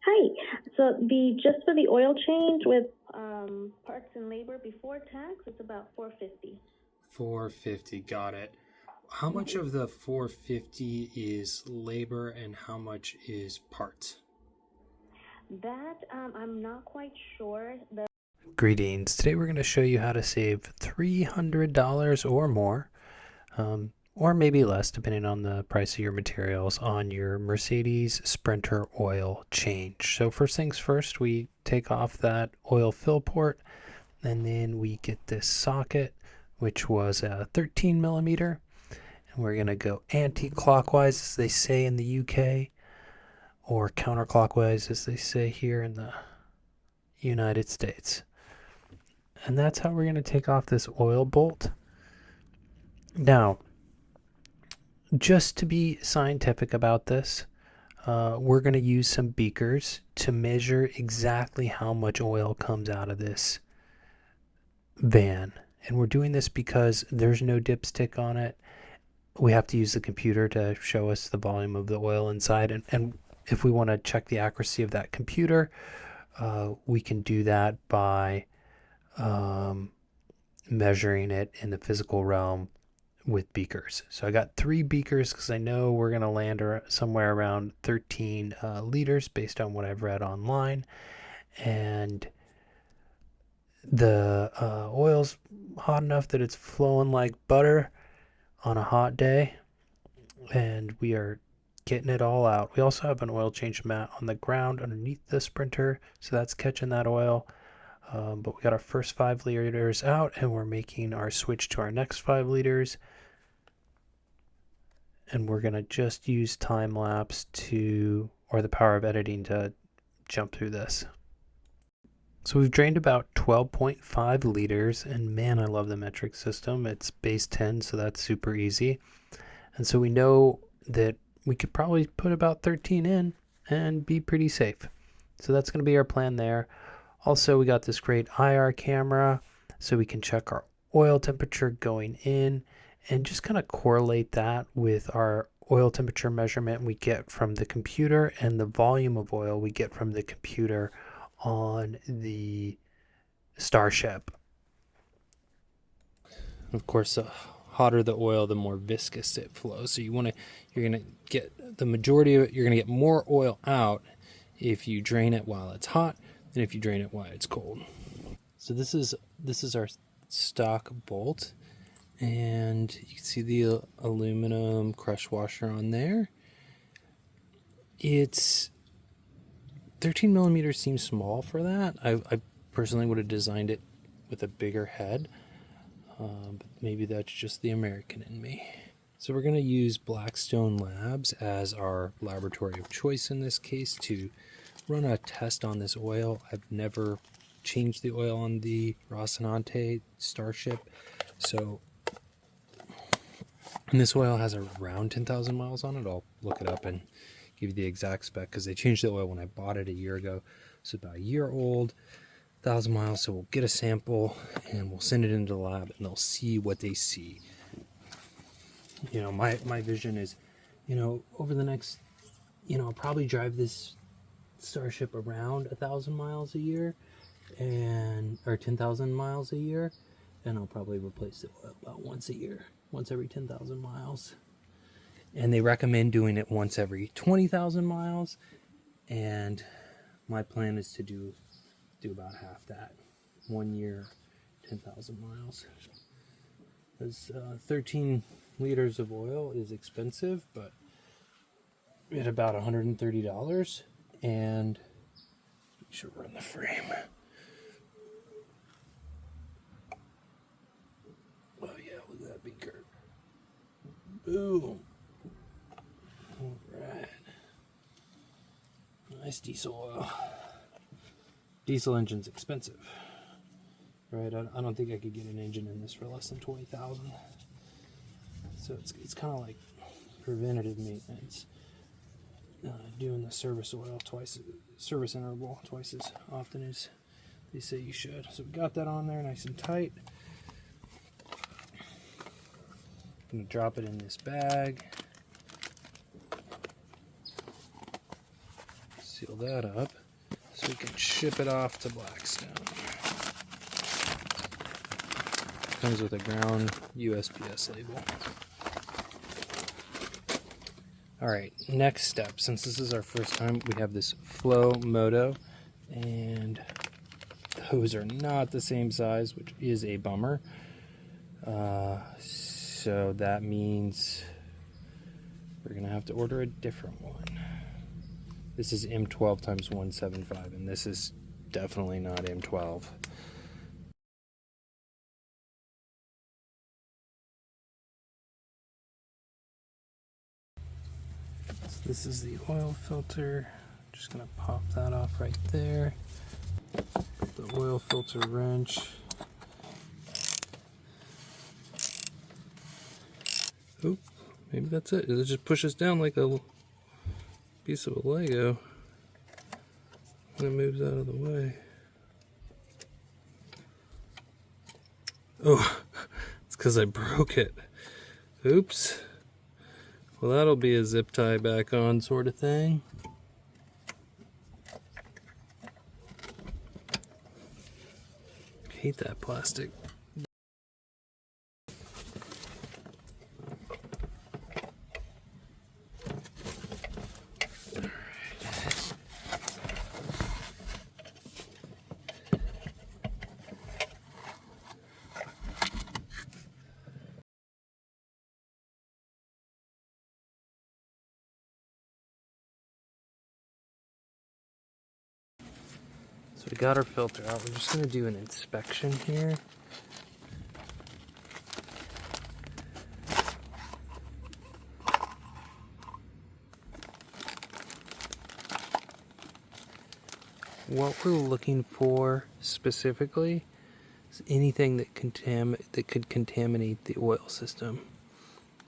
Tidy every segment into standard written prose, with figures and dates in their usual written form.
Hi. So just for the oil change with parts and labor before tax, it's about $450. $450, got it. How much of the $450 is labor and how much is parts? That I'm not quite sure. Greetings. Today we're going to show you how to save $300 or more, or maybe less depending on the price of your materials, on your Mercedes Sprinter oil change. So first things first, we take off that oil fill port, and then we get this socket, which was a 13 millimeter, and we're going to go anti-clockwise, as they say in the UK, or counterclockwise, as they say here in the United States. And that's how we're going to take off this oil bolt. Now, just to be scientific about this, we're going to use some beakers to measure exactly how much oil comes out of this van. And we're doing this because there's no dipstick on it. We have to use the computer to show us the volume of the oil inside. And if we want to check the accuracy of that computer, we can do that by measuring it in the physical realm with beakers. So I got 3 beakers because I know we're going to land somewhere around 13 liters based on what I've read online. And the oil's hot enough that it's flowing like butter on a hot day. And we are getting it all out. We also have an oil change mat on the ground underneath the Sprinter, so that's catching that oil. But we got our first 5 liters out, and we're making our switch to our next 5 liters. And we're going to just use time lapse or the power of editing to jump through this. So we've drained about 12.5 liters, and man, I love the metric system. It's base 10, so that's super easy. And so we know that we could probably put about 13 in and be pretty safe. So that's going to be our plan there. Also, we got this great IR camera, so we can check our oil temperature going in and just kind of correlate that with our oil temperature measurement we get from the computer and the volume of oil we get from the computer on the Starship. Of course, the hotter the oil, the more viscous it flows. So you're gonna get the majority of it. You're gonna get more oil out if you drain it while it's hot than if you drain it while it's cold. So this is our stock bolt, and you can see the aluminum crush washer on there. It's 13 millimeters seems small for that. I personally would have designed it with a bigger head. But maybe that's just the American in me. So we're going to use Blackstone Labs as our laboratory of choice in this case to run a test on this oil. I've never changed the oil on the Rocinante Starship. And this oil has around 10,000 miles on it. I'll look it up and give you the exact spec because they changed the oil when I bought it a year ago. So about a year old. 1,000 miles. So we'll get a sample and we'll send it into the lab and they'll see what they see. My vision is, over the next, I'll probably drive this Starship around 1,000 miles a year or 10,000 miles a year, and I'll probably replace it about once a year, once every 10,000 miles. And they recommend doing it once every 20,000 miles, and my plan is to do about half that, 1 year, 10,000 miles. Because 13 liters of oil is expensive, but at about $130, and we should run the frame. Oh yeah, look at that beaker. Boom. All right. Nice diesel oil. Diesel engine's expensive, right? I don't think I could get an engine in this for less than 20,000. So it's kind of like preventative maintenance, doing the service interval twice as often as they say you should. So we got that on there nice and tight. I'm gonna drop it in this bag. See seal that up so we can ship it off to Blackstone. Comes with a ground USPS label. Alright, next step. Since this is our first time, we have this Flow Moto, and those are not the same size, which is a bummer. So that means we're going to have to order a different one. This is M12 times 175, and this is definitely not M12. So this is the oil filter. Just going to pop that off right there. The oil filter wrench. Oop, maybe that's it. It just pushes down like a piece of a Lego. And it moves out of the way. Oh, it's because I broke it. Oops. Well, that'll be a zip tie back on sort of thing. Hate that plastic. So we got our filter out. We're just going to do an inspection here. What we're looking for specifically is anything that could contaminate the oil system.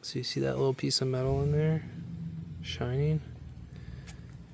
So you see that little piece of metal in there shining?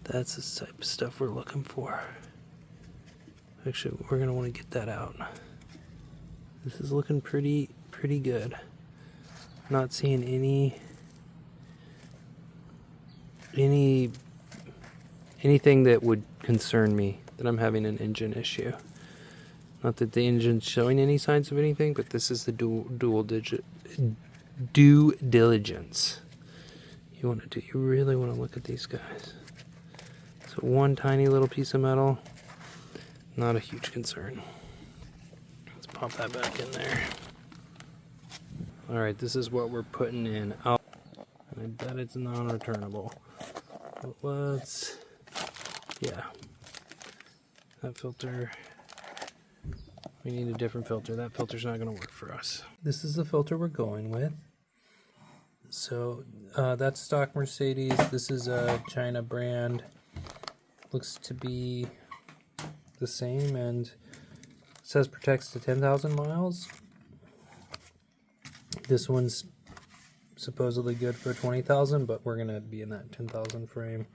That's the type of stuff we're looking for. Actually, we're going to want to get that out. This is looking pretty good. Not seeing anything that would concern me that I'm having an engine issue. Not that the engine's showing any signs of anything, but this is the due diligence you want to do. You really want to look at these guys. So one tiny little piece of metal, not a huge concern. Let's pop that back in there. Alright, this is what we're putting in. I bet it's non-returnable. But let's... yeah. That filter... we need a different filter. That filter's not going to work for us. This is the filter we're going with. So, that's stock Mercedes. This is a China brand. Looks to be the same, and it says protects to 10,000 miles. This one's supposedly good for 20,000, but we're gonna be in that 10,000 frame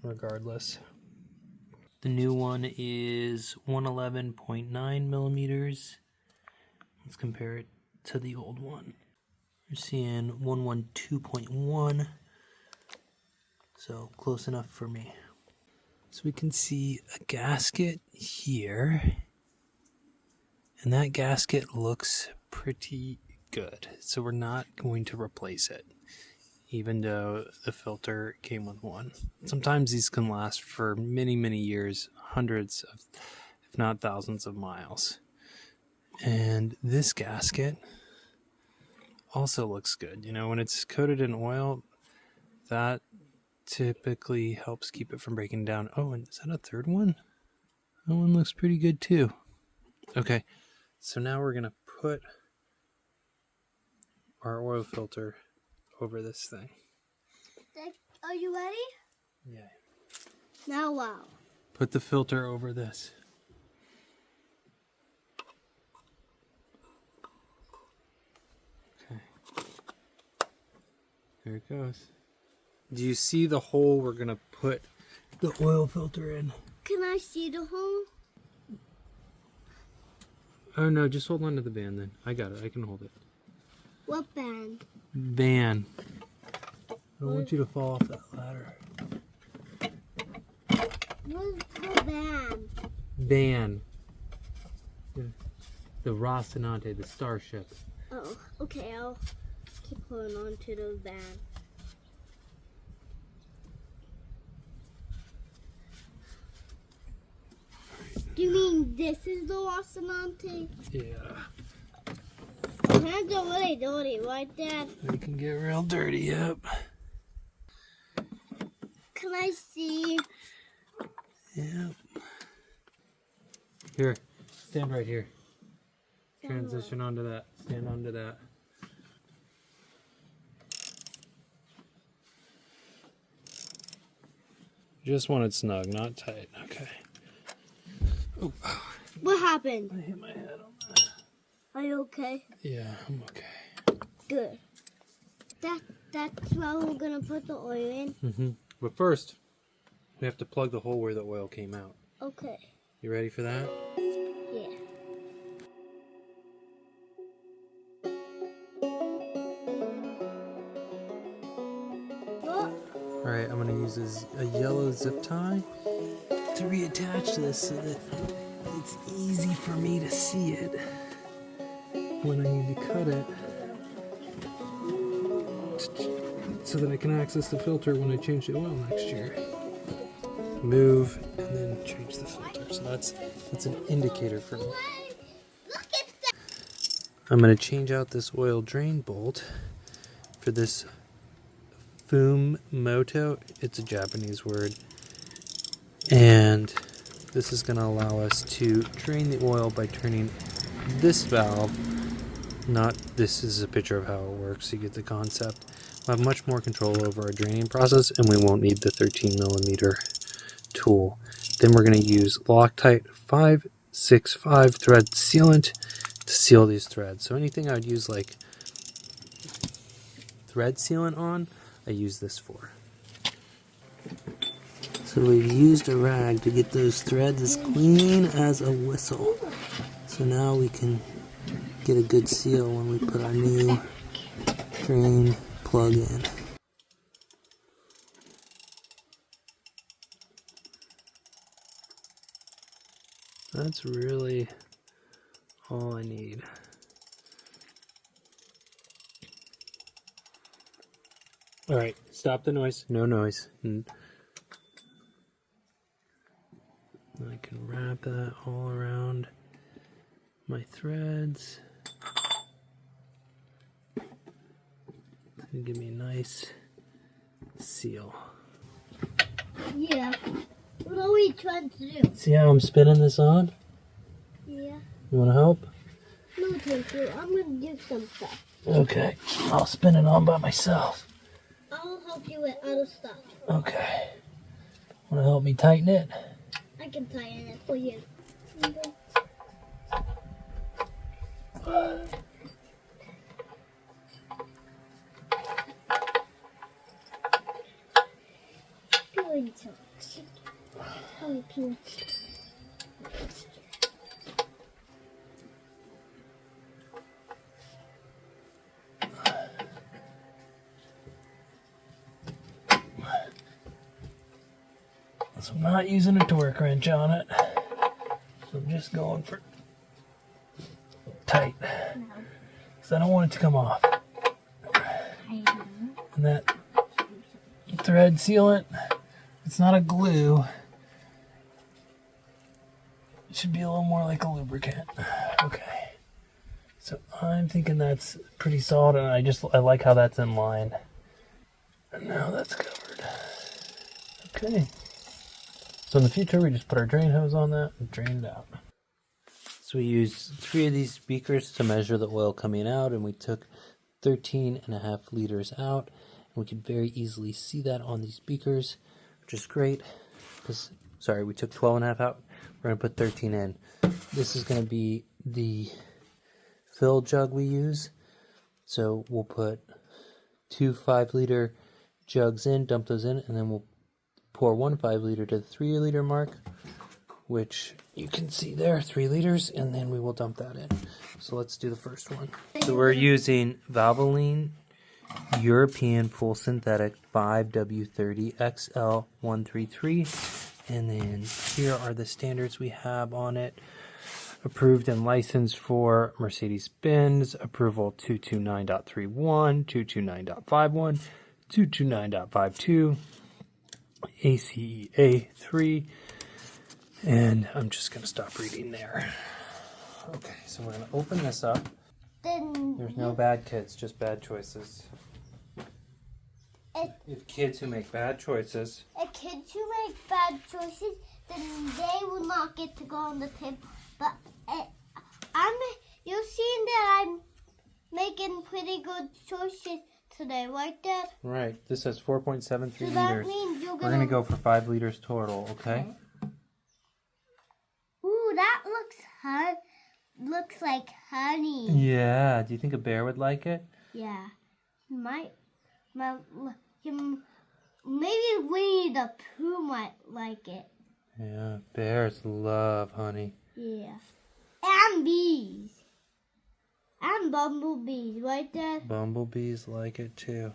regardless. The new one is 111.9 millimeters. Let's compare it to the old one. We're seeing 112.1, so close enough for me. So we can see a gasket here, and that gasket looks pretty good. So we're not going to replace it, even though the filter came with one. Sometimes these can last for many, many years, hundreds of, if not thousands of miles. And this gasket also looks good. You know, when it's coated in oil, that typically helps keep it from breaking down. Oh, and is that a third one? That one looks pretty good too. Okay, so now we're gonna put our oil filter over this thing. Are you ready? Yeah. Now wow. Put the filter over this. Okay. There it goes. Do you see the hole we're gonna put the oil filter in? Can I see the hole? Oh no, just hold on to the band then. I got it, I can hold it. What band? Band. I don't want you to fall off that ladder. What's the van? Van. The Rocinante, the starship. Oh, okay. I'll keep holding on to the van. Do you mean this is the Rocinante? Yeah. My hands are really dirty, right, Dad? It can get real dirty, yep. Can I see? Yep. Here, stand right here. Transition onto that. Stand onto that. Just want it snug, not tight. Okay. Oh, What happened? I hit my head on that. Are you okay? Yeah, I'm okay. Good. That's where we're gonna put the oil in. But first, we have to plug the hole where the oil came out. Okay. You ready for that? Yeah. Oh, Alright, I'm going to use a yellow zip tie to reattach this so that it's easy for me to see it when I need to cut it, so that I can access the filter when I change the oil next year. Move and then change the filter. So that's an indicator for me. look at that. I'm going to change out this oil drain bolt for this Fumoto. It's a Japanese word. And this is going to allow us to drain the oil by turning this valve. This is a picture of how it works. You get the concept. We'll have much more control over our draining process, and we won't need the 13mm tool. Then we're going to use Loctite 565 thread sealant to seal these threads. So anything I would use like thread sealant on, I use this for. So we've used a rag to get those threads as clean as a whistle. So now we can get a good seal when we put our new drain plug in. That's really all I need. Alright, stop the noise. No noise. And I can wrap that all around my threads. And give me a nice seal. Yeah. What are we trying to do? See how I'm spinning this on? Yeah. You want to help? No, thank you. I'm gonna do some stuff. Okay, I'll spin it on by myself. I'll help you with other stuff. Okay. Want to help me tighten it? I can tighten it for you. So I'm not using a torque wrench on it. So I'm just going for tight. Because I don't want it to come off. And that thread sealant, it's not a glue. It should be a little more like a lubricant. Okay. So I'm thinking that's pretty solid, and I like how that's in line. And now that's covered. Okay. So in the future, we just put our drain hose on that and drain it out. So we used 3 of these beakers to measure the oil coming out, and we took 13.5 liters out. And we could very easily see that on these beakers, which is great. Sorry, we took 12.5 out. We're going to put 13 in. This is going to be the fill jug we use. So we'll put 2 5-liter jugs in, dump those in, and then we'll pour 1 5-liter to the 3-liter mark, which you can see there, 3 liters, and then we will dump that in. So let's do the first one. So we're using Valvoline European Full Synthetic 5W30 XL133 And then here are the standards we have on it. Approved and licensed for Mercedes-Benz, approval 229.31, 229.51, 229.52, ACEA 3, and I'm just going to stop reading there. Okay, so we're going to open this up. There's no bad kids, just bad choices. If kids who make bad choices... Kids who make bad choices, then they will not get to go on the table. But you're seeing that I'm making pretty good choices today, right, Dad? Right. This has 4.73 So liters. that means We're going to go for 5 liters total, okay? Ooh, that looks like honey. Yeah. Do you think a bear would like it? Yeah. Maybe Winnie the Pooh might like it. Yeah, bears love honey. Yeah. And bees. And bumblebees, right, Dad? Bumblebees like it too.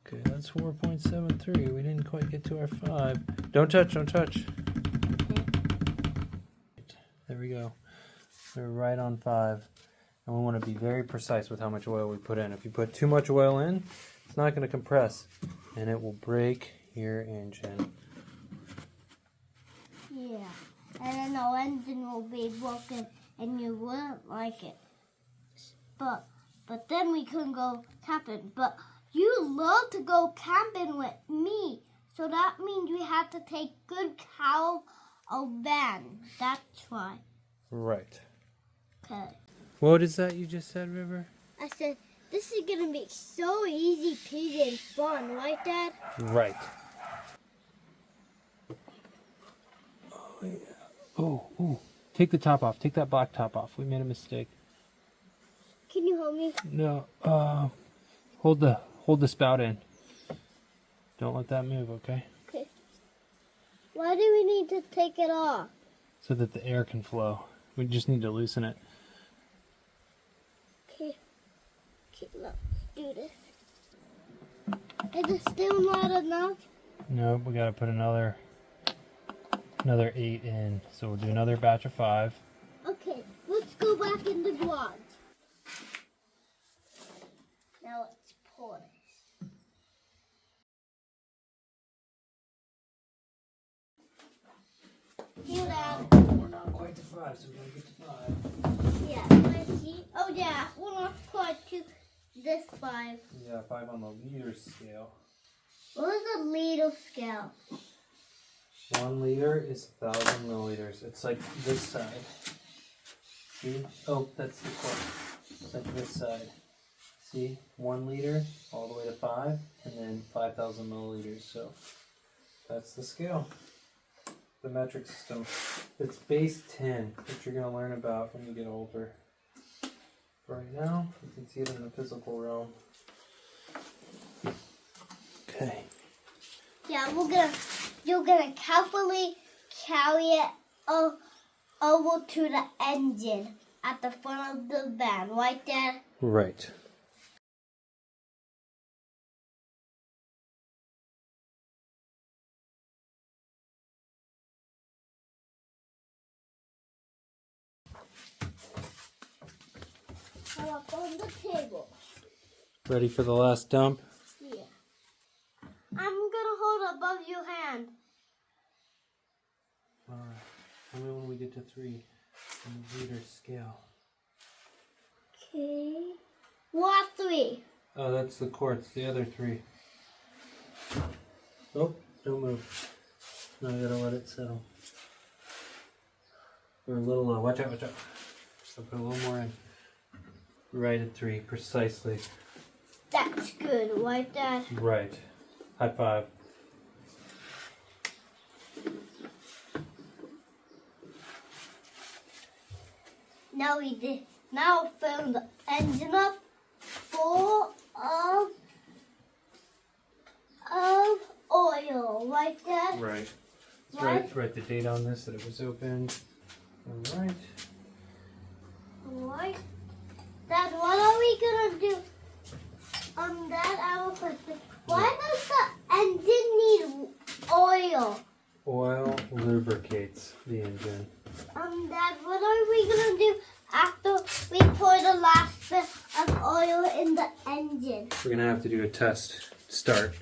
Okay, that's 4.73. We didn't quite get to our 5. Don't touch, don't touch. Okay. There we go. We're right on 5. And we want to be very precise with how much oil we put in. If you put too much oil in, it's not going to compress. And it will break your engine. Yeah. And then the engine will be broken and you wouldn't like it. But then we couldn't go camping. But you love to go camping with me. So that means we have to take good care of van. That's why. Right. Okay. What is that you just said, River? I said, this is going to be so easy peasy and fun, right, Dad? Right. Oh, yeah. Oh. Take the top off. Take that black top off. We made a mistake. Can you hold me? No. Hold the spout in. Don't let that move, okay? Okay. Why do we need to take it off? So that the air can flow. We just need to loosen it. Okay, let's do this. Is it still not enough? No, we gotta put another 8 in. So we'll do another batch of 5. Okay, let's go back in the garage. Now let's pour this. Here, Dad. We're not quite to 5, so we gotta get to 5. Yeah, let's see. Oh yeah, we're not quite to this 5. Yeah, 5 on the liter scale. What is a liter scale? 1 liter is 1,000 milliliters. It's like this side. See? Oh, that's the quart. It's like this side. See? 1 liter all the way to 5, and then 5,000 milliliters. So that's the scale. The metric system. It's base 10, which you're going to learn about when you get older. Right now, you can see it in the physical realm. Okay. Yeah, you're gonna carefully carry it over to the engine at the front of the van, right, Dad? Right. Up on the table. Ready for the last dump? Yeah. I'm gonna hold above your hand. Alright. Tell me when we get to 3 on the liter scale. Okay. What 3? Oh, that's the quarts, the other 3. Oh, don't move. Now I gotta let it settle. We're a little low. Watch out, watch out. So put a little more in. Right at 3, precisely. That's good, right, Dad? Right. High 5. Now fill the engine up full of oil, right, Dad? Right. Let's Right. write the date on this that it was opened. Alright. Alright. Dad, what are we gonna do? Dad, I have a question. Why does the engine need oil? oil lubricates the engine. Dad, what are we gonna do after we pour the last bit of oil in the engine? We're gonna have to do a test start.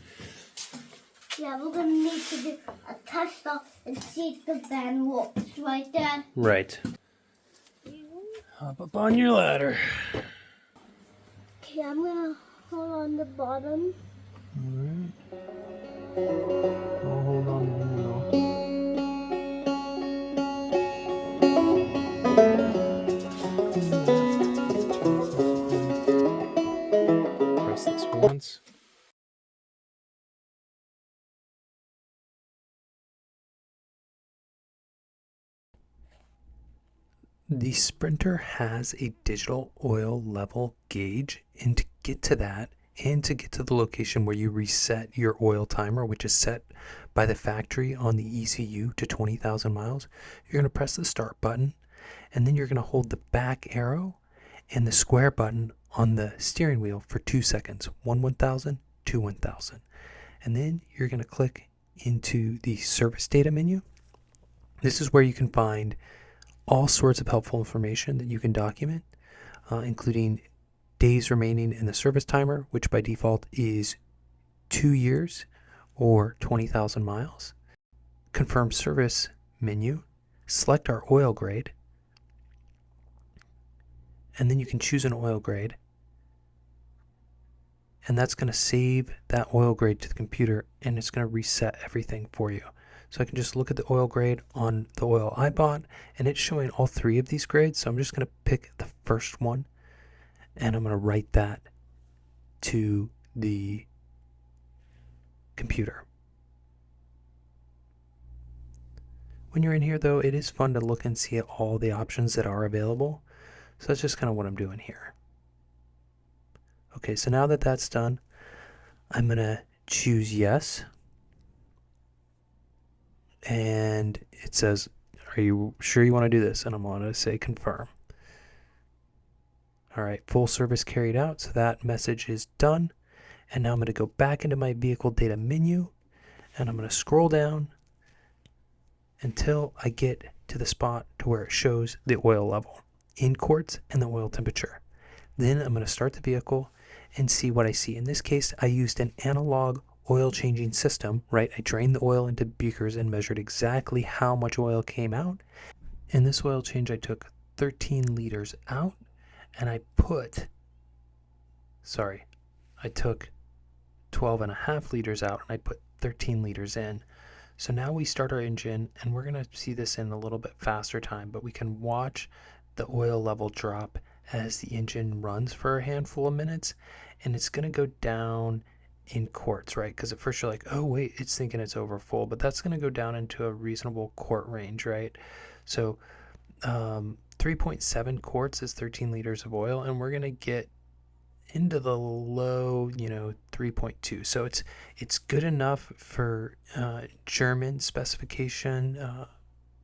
Yeah, we're gonna need to do a test stop and see if the van works, right, Dad? Right. Hop up on your ladder. Okay, I'm gonna hold on the bottom. Alright. I'll hold on the handle. Press this once. The Sprinter has a digital oil level gauge, and to get to that and to get to the location where you reset your oil timer, which is set by the factory on the ECU to 20,000 miles, you're going to press the start button, and then you're going to hold the back arrow and the square button on the steering wheel for 2 seconds, 1,000, 1,000. And then you're going to click into the service data menu. This is where you can find all sorts of helpful information that you can document, including days remaining in the service timer, which by default is 2 years or 20,000 miles. Confirm service menu, select our oil grade, and then you can choose an oil grade. And that's going to save that oil grade to the computer, and it's going to reset everything for you. So I can just look at the oil grade on the oil I bought, and it's showing all 3 of these grades. So I'm just going to pick the first one, and I'm going to write that to the computer. When you're in here, though, it is fun to look and see all the options that are available. So that's just kind of what I'm doing here. Okay, so now that that's done, I'm going to choose yes. And it says, are you sure you want to do this? And I'm going to say confirm. All right, full service carried out. So that message is done. And now I'm going to go back into my vehicle data menu, and I'm going to scroll down until I get to the spot to where it shows the oil level in quarts and the oil temperature. Then I'm going to start the vehicle and see what I see. In this case, I used an analog oil changing system, right? I drained the oil into beakers and measured exactly how much oil came out. In this oil change, I took 13 liters out, and I took 12.5 liters out, and I put 13 liters in. So now we start our engine, and we're going to see this in a little bit faster time, but we can watch the oil level drop as the engine runs for a handful of minutes, and it's going to go down in quarts, right? Because at first you're like, oh wait, it's thinking it's over full, but that's going to go down into a reasonable quart range, right? So 3.7 quarts is 13 liters of oil, and we're going to get into the low, 3.2. So it's good enough for German specification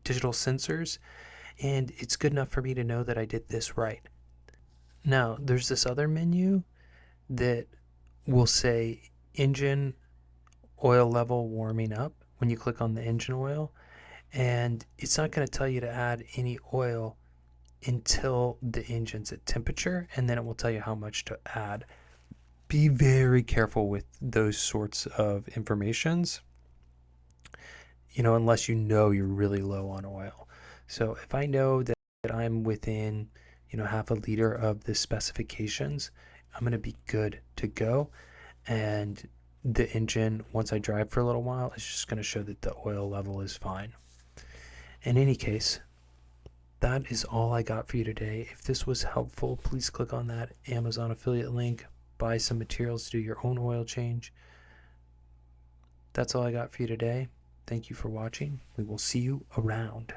digital sensors, and it's good enough for me to know that I did this right. Now, there's this other menu that will say engine oil level warming up when you click on the engine oil, and it's not going to tell you to add any oil until the engine's at temperature, and then it will tell you how much to add. Be very careful with those sorts of informations, unless you're really low on oil. So if I know that I'm within half a liter of the specifications, I'm going to be good to go. And the engine, once I drive for a little while, is just going to show that the oil level is fine. In any case, that is all I got for you today. If this was helpful, please click on that Amazon affiliate link, buy some materials to do your own oil change. That's all I got for you today. Thank you for watching. We will see you around.